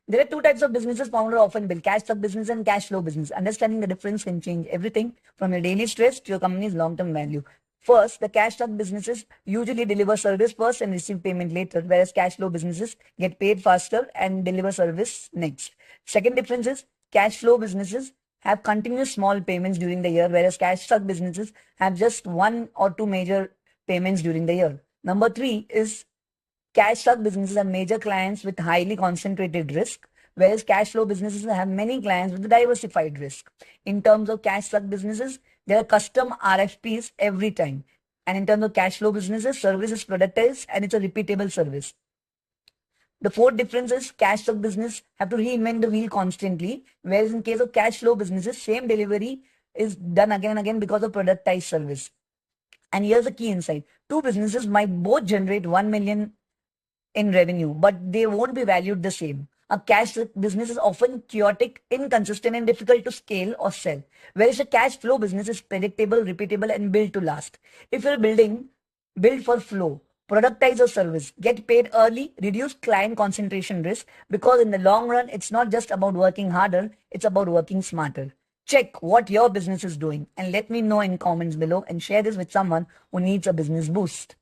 There are two types of businesses founder often build: cash stuck business and cash flow business. Understanding the difference can change everything from your daily stress to your company's long-term value. First, the cash stuck businesses usually deliver service first and receive payment later, whereas cash flow businesses get paid faster and deliver service next. Second difference is cash flow businesses have continuous small payments during the year, whereas cash stuck businesses have just one or two major payments during the year. Number three is cash stuck businesses have major clients with highly concentrated risk, whereas cash flow businesses have many clients with diversified risk. In terms of cash stuck businesses, there are custom RFPs every time. And in terms of cash flow businesses, service is productized and it's a repeatable service. The fourth difference is cash stuck business have to reinvent the wheel constantly, whereas in case of cash flow businesses, same delivery is done again and again because of productized service. And here's a key insight. Two businesses might both generate 1 million in revenue, but they won't be valued the same. A cash business is often chaotic, inconsistent, and difficult to scale or sell, whereas a cash flow business is predictable, repeatable, and built to last. If you're build for flow, productize your service, get paid early, reduce client concentration risk, because in the long run, it's not just about working harder, it's about working smarter. Check what your business is doing and let me know in comments below and share this with someone who needs a business boost.